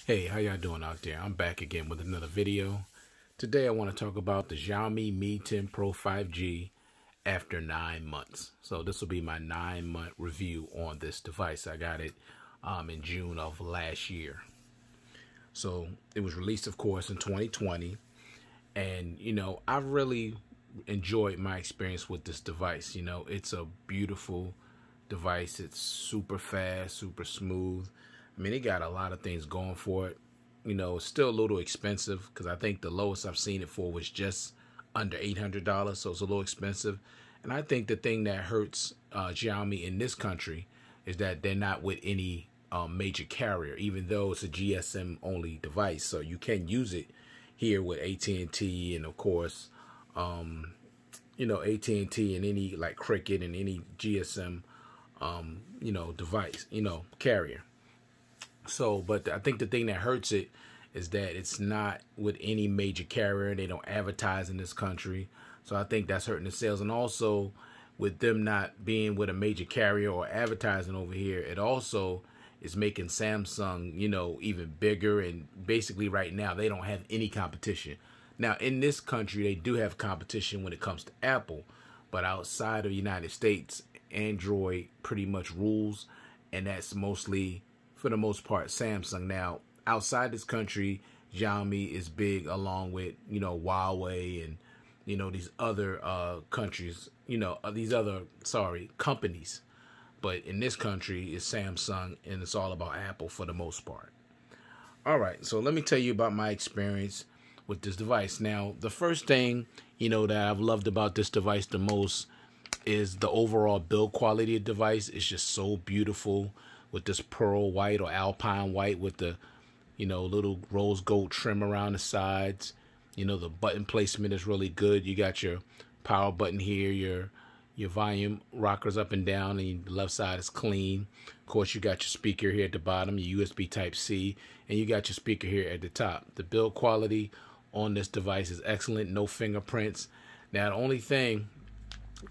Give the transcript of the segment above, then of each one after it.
Hey, how y'all doing out there? I'm back again with another video. Today I want to talk about the Xiaomi Mi 10 Pro 5G after 9 months. So this will be my 9-month review on this device. I got it in June of last year. So it was released, of course, in 2020. And, I've really enjoyed my experience with this device. It's a beautiful device. It's super fast, super smooth. I mean, it got a lot of things going for it. It's still a little expensive because I think the lowest I've seen it for was just under $800, so it's a little expensive. And I think the thing that hurts Xiaomi in this country is that they're not with any major carrier, even though it's a GSM-only device. So you can use it here with AT&T and, of course, AT&T and any like Cricket and any GSM, device, carrier. So, but I think the thing that hurts it is that it's not with any major carrier. They don't advertise in this country. So I think that's hurting the sales. And also with them not being with a major carrier or advertising over here, it also is making Samsung, even bigger. And basically right now they don't have any competition. Now in this country, they do have competition when it comes to Apple. But outside of the United States, Android pretty much rules. And that's mostly, for the most part, Samsung. Now, outside this country, Xiaomi is big along with, Huawei and, these other countries, companies. But in this country, it's Samsung, and it's all about Apple for the most part. All right, so let me tell you about my experience with this device. Now, the first thing, that I've loved about this device the most is the overall build quality of the device. It's just so beautiful with this pearl white or alpine white with the, little rose gold trim around the sides. The button placement is really good. You got your power button here, your volume rockers up and down, and the left side is clean. Of course, you got your speaker here at the bottom, your USB Type-C, and you got your speaker here at the top. The build quality on this device is excellent, no fingerprints. Now, the only thing,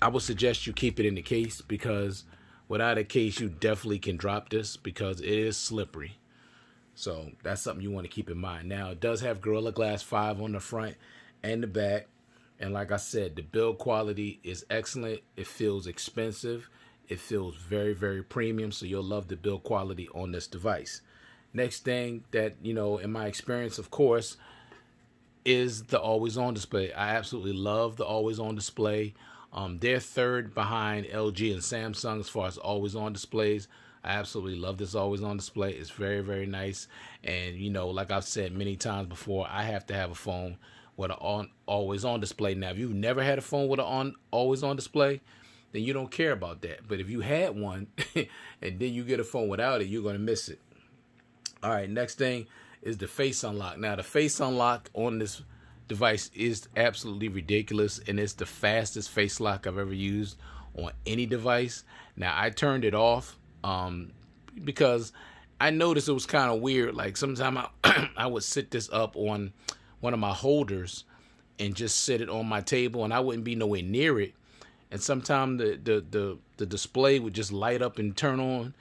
I would suggest you keep it in the case, because without a case, you definitely can drop this because it is slippery. So that's something you want to keep in mind. Now, it does have Gorilla Glass 5 on the front and the back. And like I said, the build quality is excellent. It feels expensive. It feels very, very premium. So you'll love the build quality on this device. Next thing that, in my experience, of course, is the always-on display. I absolutely love the always-on display. They're third behind LG and Samsung as far as always-on displays. I absolutely love this always-on display. It's very, very nice. And, like I've said many times before, I have to have a phone with an always-on display. Now, if you've never had a phone with an always-on display, then you don't care about that. But if you had one and then you get a phone without it, you're going to miss it. All right, next thing is the face unlock. Now, the face unlock on this device is absolutely ridiculous, and it's the fastest face lock I've ever used on any device. Now, I turned it off because I noticed it was kind of weird. Like sometimes I would sit this up on one of my holders and just sit it on my table, and I wouldn't be nowhere near it. And sometimes the display would just light up and turn on.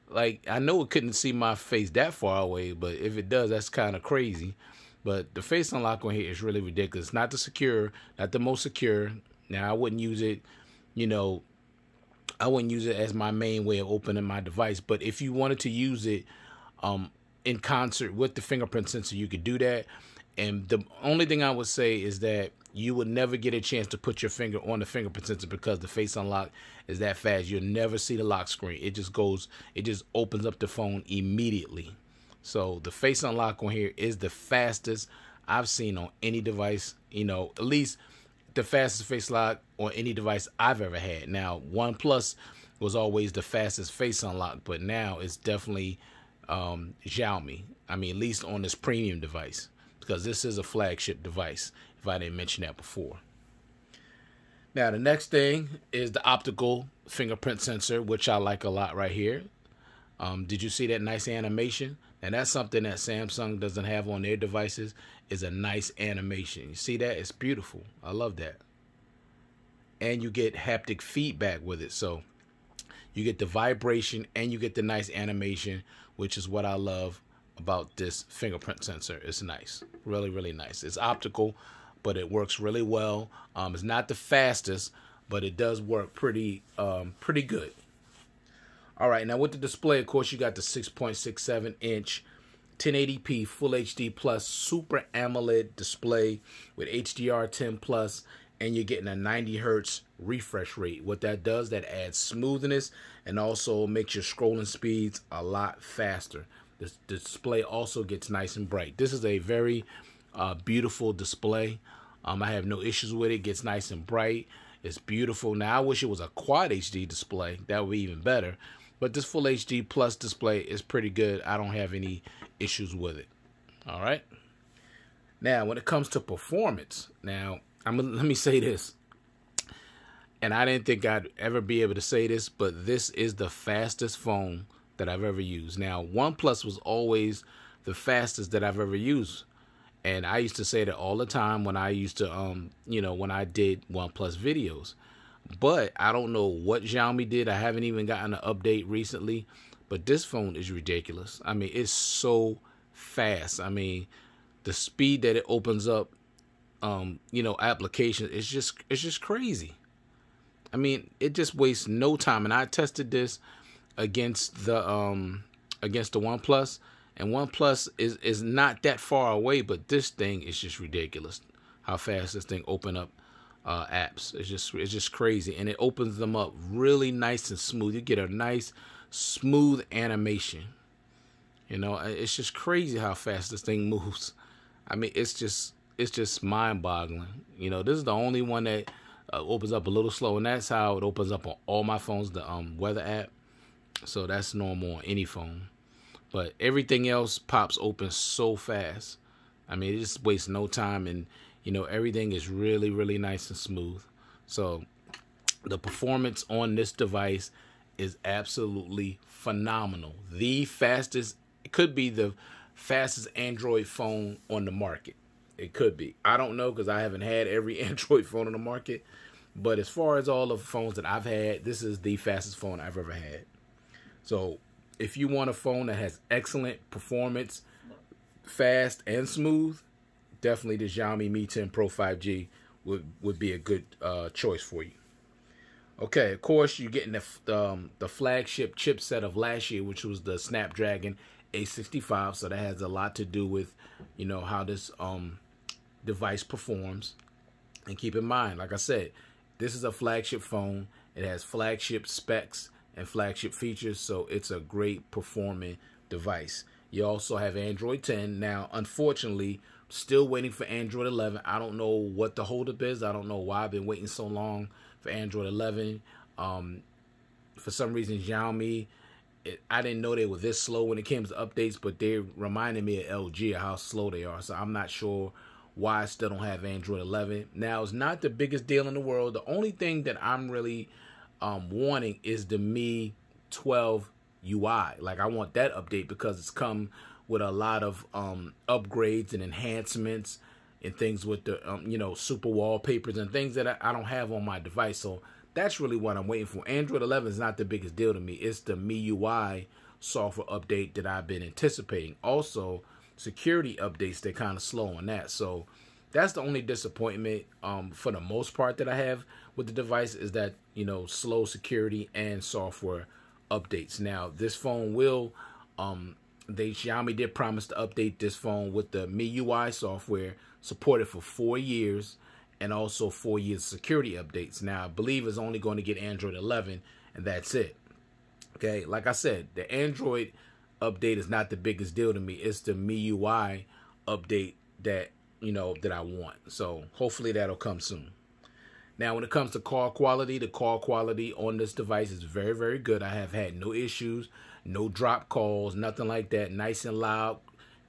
Like, I know it couldn't see my face that far away, but if it does, that's kind of crazy. But the face unlock on here is really ridiculous. Not the most secure. Now, I wouldn't use it, I wouldn't use it as my main way of opening my device. But if you wanted to use it in concert with the fingerprint sensor, you could do that. And the only thing I would say is that you would never get a chance to put your finger on the fingerprint sensor because the face unlock is that fast. You'll never see the lock screen. It just opens up the phone immediately. So the face unlock on here is the fastest I've seen on any device, at least the fastest face lock on any device I've ever had. Now, OnePlus was always the fastest face unlock, but now it's definitely Xiaomi. I mean, at least on this premium device, because this is a flagship device, if I didn't mention that before. Now, the next thing is the optical fingerprint sensor, which I like a lot right here. Did you see that nice animation? And that's something that Samsung doesn't have on their devices, is a nice animation. You see that? It's beautiful. I love that. And you get haptic feedback with it. So you get the vibration and you get the nice animation, which is what I love about this fingerprint sensor. It's nice, really, really nice. It's optical, but it works really well. It's not the fastest, but it does work pretty good. All right, now with the display, of course, you got the 6.67 inch 1080p Full HD Plus Super AMOLED display with HDR10 Plus, and you're getting a 90 hertz refresh rate. What that does, that adds smoothness and also makes your scrolling speeds a lot faster. The display also gets nice and bright. This is a very beautiful display. I have no issues with it. It gets nice and bright. It's beautiful. Now, I wish it was a Quad HD display. That would be even better. But this Full HD Plus display is pretty good. I don't have any issues with it. All right. Now, when it comes to performance, now, let me say this. And I didn't think I'd ever be able to say this, but this is the fastest phone that I've ever used. Now, OnePlus was always the fastest that I've ever used. And I used to say that all the time when I used to, when I did OnePlus videos. But I don't know what Xiaomi did. I haven't even gotten an update recently. But this phone is ridiculous. I mean, it's so fast. I mean, the speed that it opens up, applications, it's just crazy. I mean, it just wastes no time. And I tested this against the OnePlus, and OnePlus is not that far away, but this thing is just ridiculous. How fast this thing open up apps. It's just crazy, and it opens them up really nice and smooth. You get a nice smooth animation. It's just crazy how fast this thing moves. I mean, it's just mind-boggling. This is the only one that opens up a little slow, and that's how it opens up on all my phones, the weather app. So that's normal on any phone. But everything else pops open so fast. I mean, it just wastes no time, and everything is really, really nice and smooth. So the performance on this device is absolutely phenomenal. The fastest, it could be the fastest Android phone on the market. It could be. I don't know, because I haven't had every Android phone on the market. But as far as all the phones that I've had, this is the fastest phone I've ever had. So if you want a phone that has excellent performance, fast and smooth, definitely the Xiaomi Mi 10 Pro 5G would be a good choice for you. Okay, of course, you're getting the flagship chipset of last year, which was the Snapdragon 865. So that has a lot to do with, how this device performs. And keep in mind, like I said, this is a flagship phone. It has flagship specs and flagship features, so it's a great performing device. You also have Android 10. Now, unfortunately, still waiting for Android 11. I don't know what the holdup is. I don't know why I've been waiting so long for Android 11. For some reason, Xiaomi, I didn't know they were this slow when it came to updates, but they reminded me of LG of how slow they are. So I'm not sure why I still don't have Android 11. Now, it's not the biggest deal in the world. The only thing that I'm really wanting is the Mi 12 UI. Like, I want that update because it's come with a lot of upgrades and enhancements and things with the super wallpapers and things that I don't have on my device. So that's really what I'm waiting for. Android 11 is not the biggest deal to me. It's the MIUI software update that I've been anticipating. Also, security updates, they're kind of slow on that. So that's the only disappointment for the most part that I have with the device, is that, slow security and software updates. Now, this phone will, Xiaomi did promise to update this phone with the MIUI software, supported for 4 years, and also 4 years security updates. Now, I believe it's only going to get Android 11, and that's it. Okay, like I said, the Android update is not the biggest deal to me. It's the MIUI update that, that I want. So hopefully that'll come soon. Now, when it comes to call quality, the call quality on this device is very, very good. I have had no issues, no drop calls, nothing like that. Nice and loud,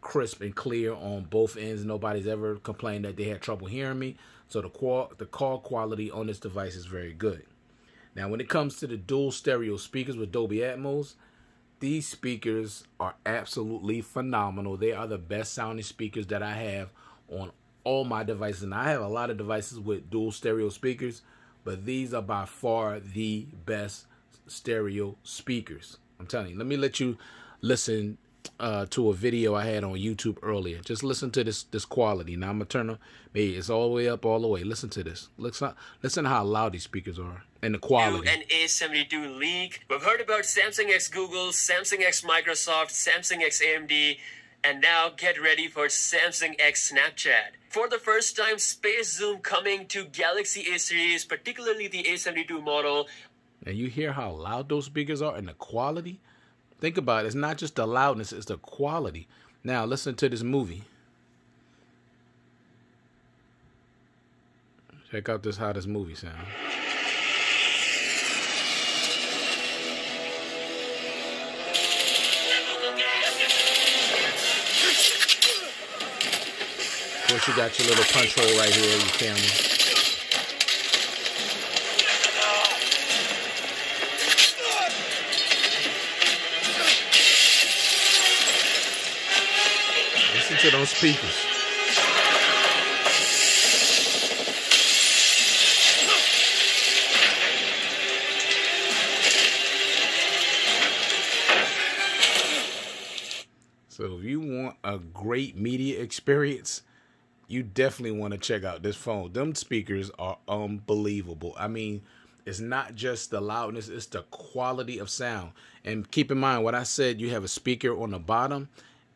crisp and clear on both ends. Nobody's ever complained that they had trouble hearing me. So the call quality on this device is very good. Now, when it comes to the dual stereo speakers with Dolby Atmos, these speakers are absolutely phenomenal. They are the best sounding speakers that I have on all my devices. And I have a lot of devices with dual stereo speakers, but these are by far the best stereo speakers. I'm telling you. Let me let you listen to a video I had on YouTube earlier. Just listen to this quality. Now I'm gonna turn maybe it's all the way up, all the way. Listen to this. Listen to how loud these speakers are and the quality. An A72 leak. We've heard about Samsung x Google, Samsung x Microsoft, Samsung x AMD, and now get ready for Samsung x Snapchat. For the first time, space zoom coming to Galaxy A series, particularly the A72 model. And you hear how loud those speakers are and the quality? Think about it. It's not just the loudness, it's the quality. Now, listen to this movie. Check out how this movie sounds. Of course, you got your little punch hole right here, your camera. To those speakers. So if you want a great media experience, you definitely want to check out this phone. Them speakers are unbelievable. I mean, it's not just the loudness, it's the quality of sound. And keep in mind what I said, you have a speaker on the bottom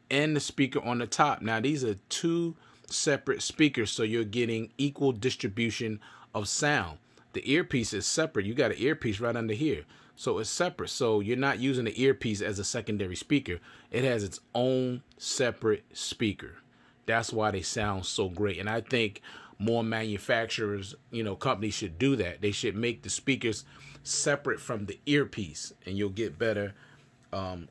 and the speaker on the top. Now these are two separate speakers, so you're getting equal distribution of sound. The earpiece is separate. You got an earpiece right under here, so it's separate. So you're not using the earpiece as a secondary speaker. It has its own separate speaker. That's why they sound so great. And I think more manufacturers, companies should do that. They should make the speakers separate from the earpiece, and you'll get better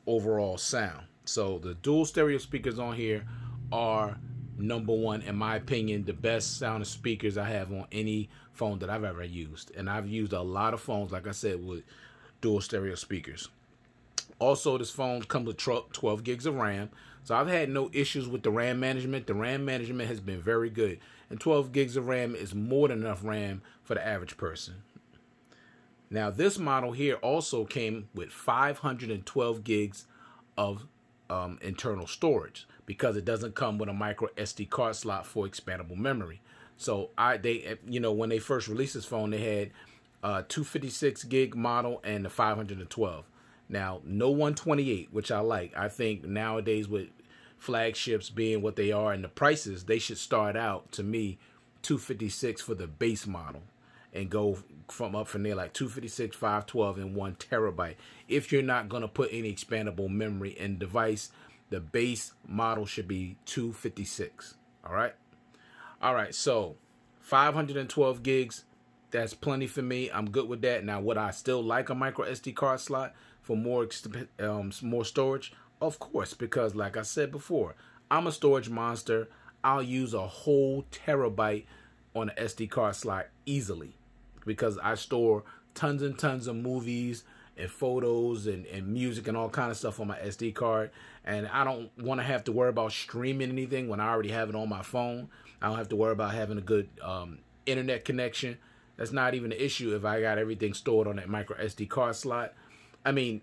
overall sound. So the dual stereo speakers on here are #1, in my opinion, the best sound speakers I have on any phone that I've ever used. And I've used a lot of phones, like I said, with dual stereo speakers. Also, this phone comes with 12 gigs of RAM. So I've had no issues with the RAM management. The RAM management has been very good. And 12 gigs of RAM is more than enough RAM for the average person. Now, this model here also came with 512 gigs of internal storage, because it doesn't come with a micro SD card slot for expandable memory. So when they first released this phone, they had 256 gig model and the 512. Now, no 128, which I like. I think nowadays with flagships being what they are and the prices, they should start out, to me, 256 for the base model and go from there, like 256, 512, and 1 terabyte. If you're not going to put any expandable memory in device, the base model should be 256. All right, so 512 gigs, that's plenty for me. I'm good with that. Now, would I still like a micro SD card slot for more storage? Of course, because like I said before, I'm a storage monster. I'll use a whole terabyte on an SD card slot easily, because I store tons and tons of movies and photos and music and all kind of stuff on my SD card. And I don't want to have to worry about streaming anything when I already have it on my phone. I don't have to worry about having a good internet connection. That's not even an issue if I got everything stored on that micro SD card slot. I mean,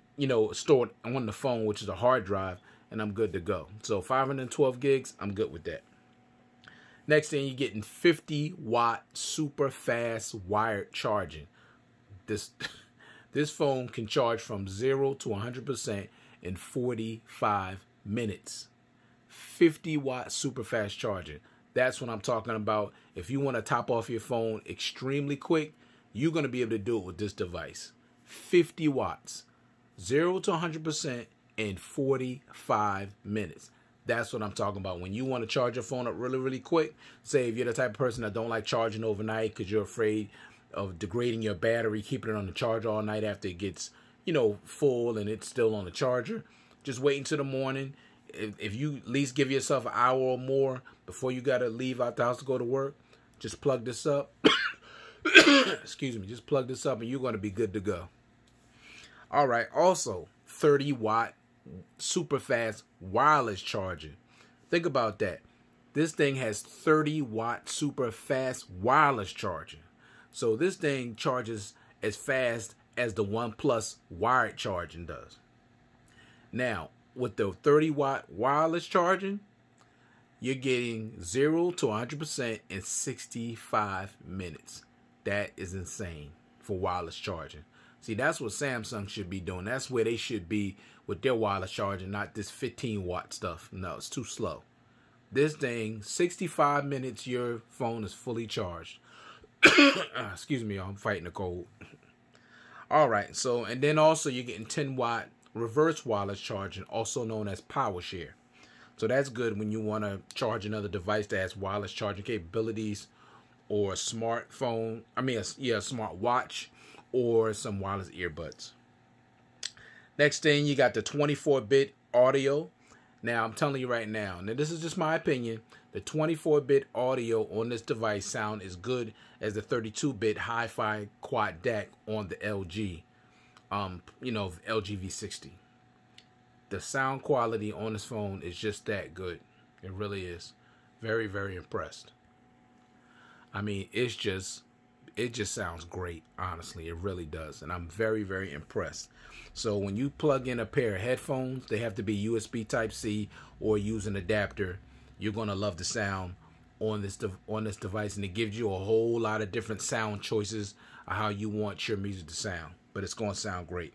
stored on the phone, which is a hard drive, and I'm good to go. So 512 gigs, I'm good with that. Next thing, you're getting 50-watt super fast wired charging. This phone can charge from 0 to 100% in 45 minutes. 50-watt super fast charging. That's what I'm talking about. If you want to top off your phone extremely quick, you're going to be able to do it with this device. 50 watts, 0 to 100% in 45 minutes. That's what I'm talking about. When you want to charge your phone up really, really quick, say if you're the type of person that don't like charging overnight because you're afraid of degrading your battery, keeping it on the charger all night after it gets, full and it's still on the charger, just wait until the morning. If you at least give yourself an hour or more before you got to leave out the house to go to work, just plug this up. Excuse me, just plug this up and you're going to be good to go. All right, also 30-watt super fast wireless charging. Think about that. This thing has 30-watt super fast wireless charging. So this thing charges as fast as the OnePlus wired charging does. Now, with the 30-watt wireless charging, you're getting 0 to 100% in 65 minutes. That is insane for wireless charging. See, that's what Samsung should be doing. That's where they should be with their wireless charging, not this 15-watt stuff. No, it's too slow. This thing, 65 minutes, your phone is fully charged. Excuse me, I'm fighting a cold. All right, so, and then also you're getting 10-watt reverse wireless charging, also known as power share. So that's good when you want to charge another device that has wireless charging capabilities, or a smartphone, a smart watch, or some wireless earbuds. Next thing, you got the 24-bit audio. Now, I'm telling you right now, this is just my opinion, the 24-bit audio on this device sound as good as the 32-bit hi-fi quad DAC on the LG, LG V60. The sound quality on this phone is just that good. It really is. Very, very impressed. I mean, it just sounds great, honestly. It really does. And I'm very, very impressed. So when you plug in a pair of headphones, they have to be USB Type-C or use an adapter. You're going to love the sound on this device. And it gives you a whole lot of different sound choices of how you want your music to sound. But it's going to sound great.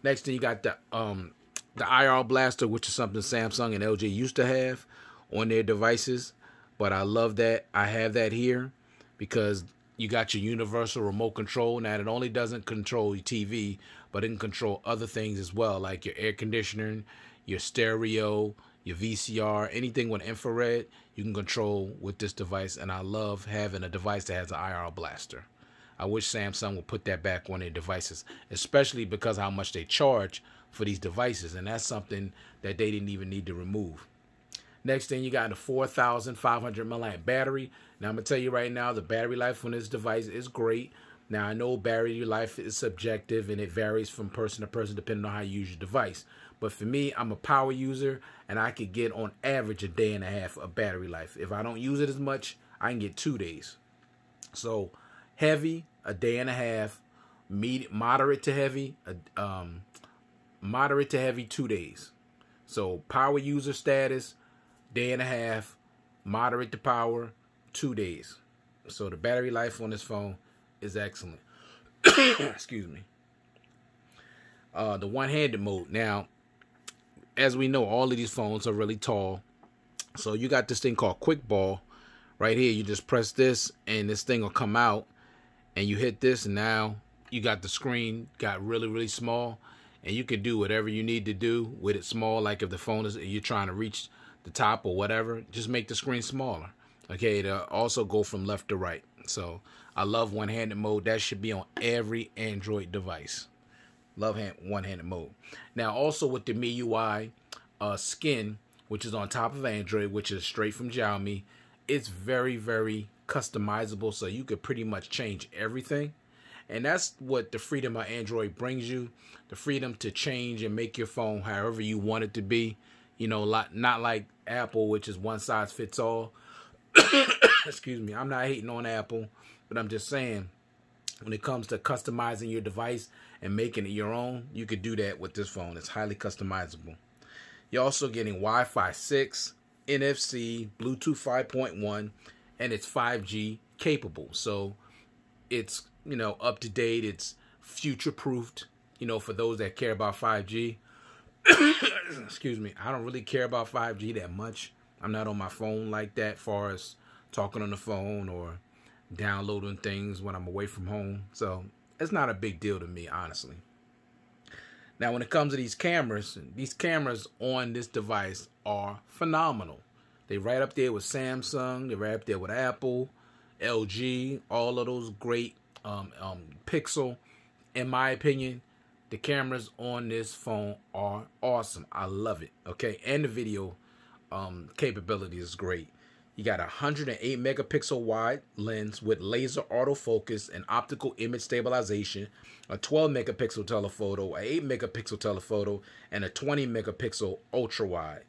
Next thing, you got the IR blaster, which is something Samsung and LG used to have on their devices. But I love that. I have that here because you got your universal remote control. Now, it only doesn't control your TV, but it can control other things as well, like your air conditioning, your stereo, your VCR, anything with infrared, you can control with this device. And I love having a device that has an IR blaster. I wish Samsung would put that back on their devices, especially because of how much they charge for these devices. And that's something that they didn't even need to remove. Next thing, you got a 4,500 milliamp battery. Now, I'm going to tell you right now, the battery life on this device is great. Now, I know battery life is subjective and it varies from person to person depending on how you use your device. But for me, I'm a power user and I could get on average a day and a half of battery life. If I don't use it as much, I can get 2 days. So heavy, a day and a half. Moderate to heavy, 2 days. So power user status, day and a half, moderate to power, 2 days. So the battery life on this phone is excellent. Excuse me. The one-handed mode. Now, as we know, all of these phones are really tall. So you got this thing called Quick Ball right here. You just press this and this thing will come out and you hit this and now you got the screen got really, really small and you can do whatever you need to do with it small. Like if the phone is, you're trying to reach the top or whatever, just make the screen smaller. Okay, it'll also go from left to right. So I love one-handed mode. That should be on every Android device. Love one-handed mode. Now also with the MIUI skin, which is on top of Android, which is straight from Xiaomi, it's very, very customizable. So you could pretty much change everything. And that's what the freedom of Android brings you. The freedom to change and make your phone however you want it to be. You know, not like Apple, which is one size fits all. Excuse me. I'm not hating on Apple, but I'm just saying when it comes to customizing your device and making it your own, you could do that with this phone. It's highly customizable. You're also getting Wi-Fi 6, NFC, Bluetooth 5.1, and it's 5G capable. So it's, you know, up to date. It's future-proofed, you know, for those that care about 5G. Excuse me. I don't really care about 5G that much. I'm not on my phone like that as far as talking on the phone or downloading things when I'm away from home. So it's not a big deal to me, honestly. Now, when it comes to these cameras on this device are phenomenal. They're right up there with Samsung. They're right up there with Apple, LG, all of those great Pixel. In my opinion, the cameras on this phone are awesome. I love it. Okay, and the video capability is great. You got a 108 megapixel wide lens with laser autofocus and optical image stabilization, a 12 megapixel telephoto, a 8 megapixel telephoto, and a 20 megapixel ultra wide.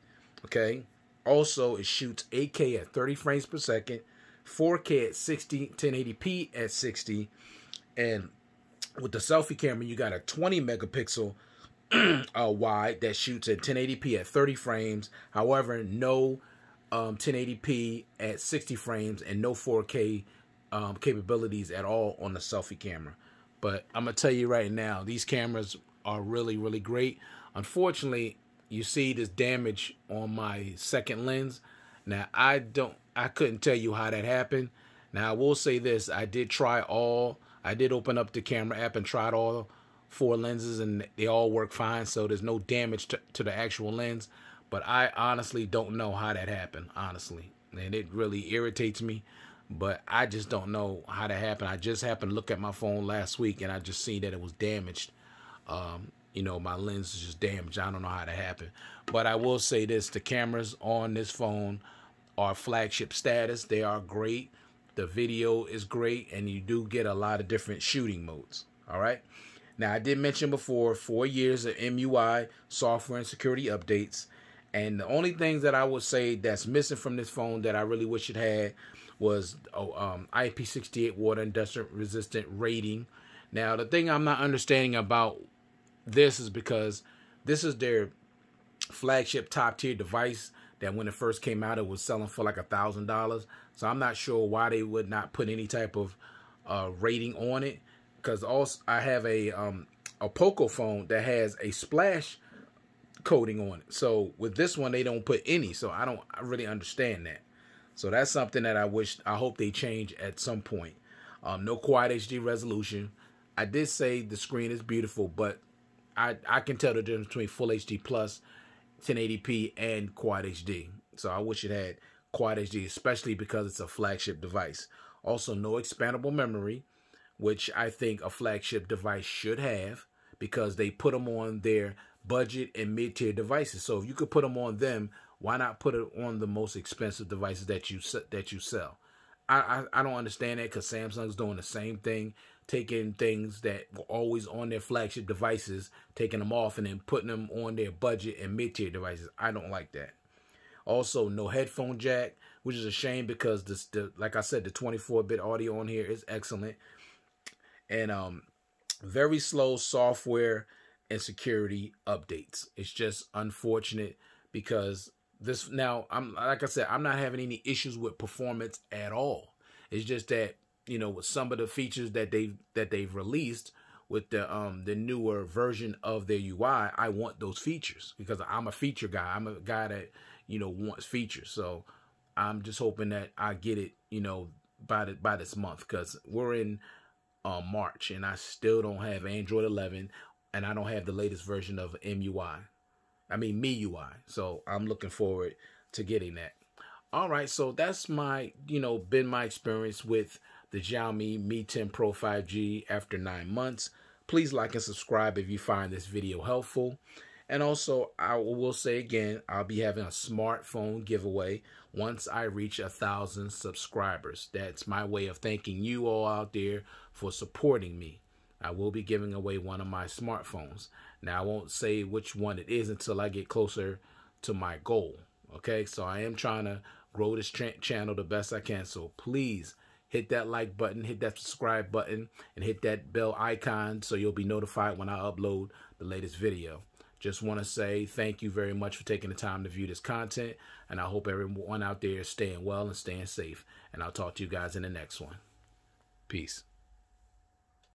Okay. Also, it shoots 8K at 30 frames per second, 4K at 60, 1080p at 60, and with the selfie camera, you got a 20 megapixel wide that shoots at 1080p at 30 frames. However, no 1080p at 60 frames and no 4K capabilities at all on the selfie camera. But I'm gonna tell you right now, these cameras are really, really great. Unfortunately, you see this damage on my second lens. Now, I couldn't tell you how that happened. Now, I will say this: I did open up the camera app and tried all 4 lenses, and they all work fine. So there's no damage to the actual lens. But I honestly don't know how that happened, honestly, and it really irritates me. But I just don't know how that happened. I just happened to look at my phone last week, and I just seen that it was damaged. You know, my lens is just damaged. I don't know how that happened. But I will say this: the cameras on this phone are flagship status. They are great. The video is great, and you do get a lot of different shooting modes. All right. Now, I did mention before 4 years of MUI software and security updates. And the only things that I would say that's missing from this phone that I really wish it had was IP68 water and dust resistant rating. Now, the thing I'm not understanding about this is because this is their flagship top tier device that when it first came out, it was selling for like $1,000. So I'm not sure why they would not put any type of rating on it. Because also I have a Poco phone that has a splash coating on it. So with this one, they don't put any. So I really understand that. So that's something that I hope they change at some point. No Quad HD resolution. I did say the screen is beautiful, but I can tell the difference between Full HD Plus, 1080p, and Quad HD. So I wish it had Quad HD, especially because it's a flagship device. Also, no expandable memory, which I think a flagship device should have, because they put them on their budget and mid-tier devices. So if you could put them on them, why not put it on the most expensive devices that you sell? I don't understand that, because Samsung's doing the same thing, taking things that were always on their flagship devices, taking them off and then putting them on their budget and mid-tier devices. I don't like that. Also, no headphone jack, which is a shame, because like I said, the 24-bit audio on here is excellent. And very slow software and security updates. It's just unfortunate, because this now, like I said, I'm not having any issues with performance at all. It's just that, you know, with some of the features that they've released with the newer version of their UI, I want those features, because I'm a feature guy. I'm a guy that, you know, wants features. So I'm just hoping that I get it, you know, by this month, because we're in March, and I still don't have Android 11, and I don't have the latest version of MIUI. So I'm looking forward to getting that. All right, so that's been my experience with the Xiaomi Mi 10 Pro 5G after 9 months. Please like and subscribe if you find this video helpful. And also, I will say again, I'll be having a smartphone giveaway once I reach 1,000 subscribers. That's my way of thanking you all out there for supporting me. I will be giving away one of my smartphones. Now, I won't say which one it is until I get closer to my goal. Okay, so I am trying to grow this channel the best I can. So please hit that like button, hit that subscribe button, and hit that bell icon so you'll be notified when I upload the latest video. Just want to say thank you very much for taking the time to view this content, and I hope everyone out there is staying well and staying safe. And I'll talk to you guys in the next one. Peace.